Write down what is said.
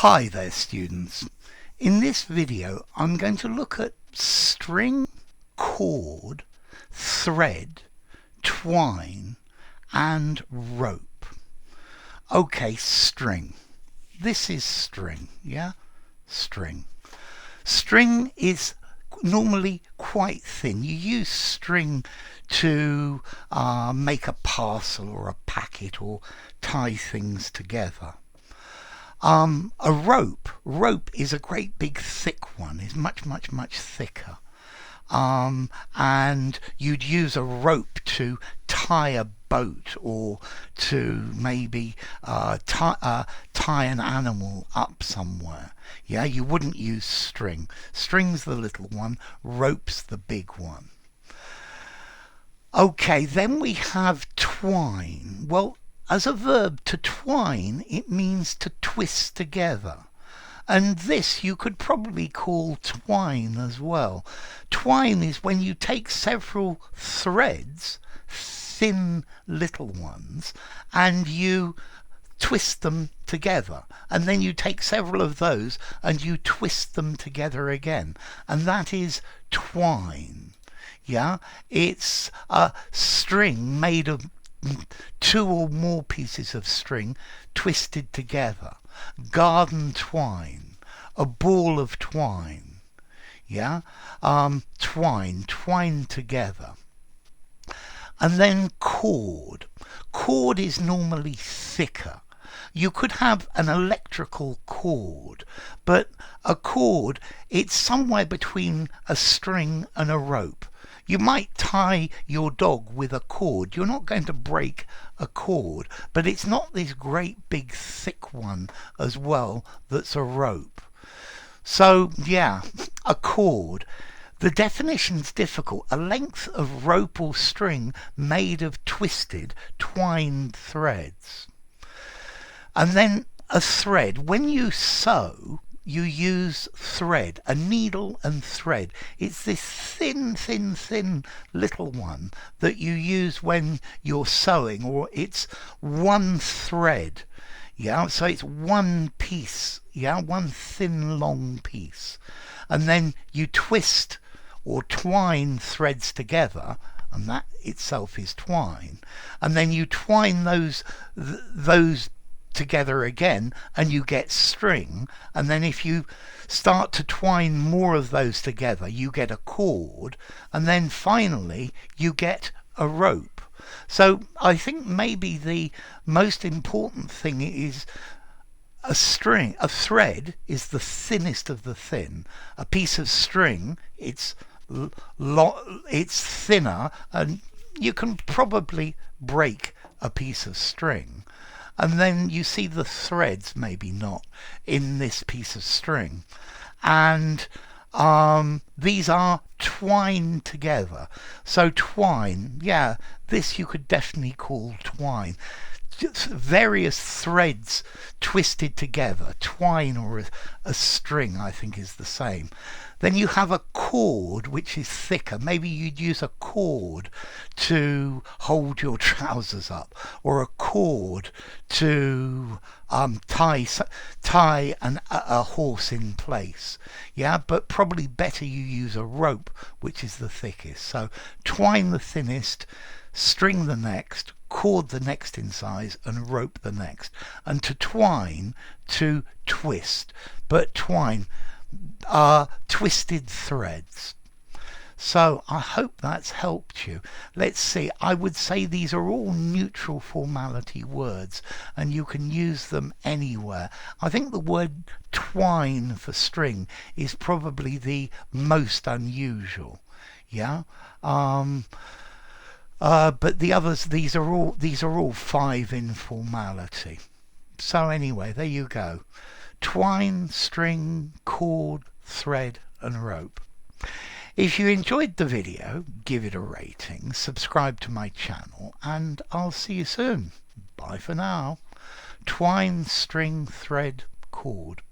Hi there students. In this video I'm going to look at string, cord, thread, twine and rope. Okay, string. This is string, yeah? String. String is normally quite thin. You use string to make a parcel or a packet or tie things together. A rope is a great big thick one. It's much thicker. And you'd use a rope to tie a boat or to maybe tie an animal up somewhere. Yeah, you wouldn't use string. String's the little one, rope's the big one. Okay, then we have twine. Well, as a verb, to twine, it means to twist together. And this you could probably call twine as well. Twine is when you take several threads, thin little ones, and you twist them together. And then you take several of those and you twist them together again. And that is twine. Yeah, it's a string made of two or more pieces of string twisted together. Garden twine, a ball of twine. Yeah, twine together. And then cord. Cord is normally thicker. You could have an electrical cord, but a cord, it's somewhere between a string and a rope. You might tie your dog with a cord. You're not going to break a cord, but it's not this great big thick one as well that's a rope. So yeah, a cord. The definition's difficult. A length of rope or string made of twisted, twined threads. And then a thread. When you sew, you use thread, a needle and thread. It's this thin little one that you use when you're sewing, or it's one thread. Yeah, so it's one piece, yeah, one thin long piece. And then you twist or twine threads together, and that itself is twine. And then you twine those together again and you get string, and then if you start to twine more of those together you get a cord, and then finally you get a rope. So I think maybe the most important thing is a thread is the thinnest of the thin. A piece of string, it's thinner, and you can probably break a piece of string. And then you see the threads, maybe not, in this piece of string. And these are twined together. So twine, yeah, this you could definitely call twine. Just various threads twisted together. Twine or a string, I think, is the same. Then you have a cord, which is thicker. Maybe you'd use a cord to hold your trousers up, or a cord to tie a horse in place. Yeah, but probably better you use a rope, which is the thickest. So twine the thinnest, string the next, cord the next in size, and rope the next. And to twine, to twist, but twine are twisted threads. So I hope that's helped you. Let's see, I would say these are all neutral formality words and you can use them anywhere. I think the word twine for string is probably the most unusual. Yeah, but the others, these are all five in formality. So anyway, there you go. Twine, string, cord, thread and rope. If you enjoyed the video, give it a rating, subscribe to my channel, and I'll see you soon. Bye for now. Twine, string, thread, cord.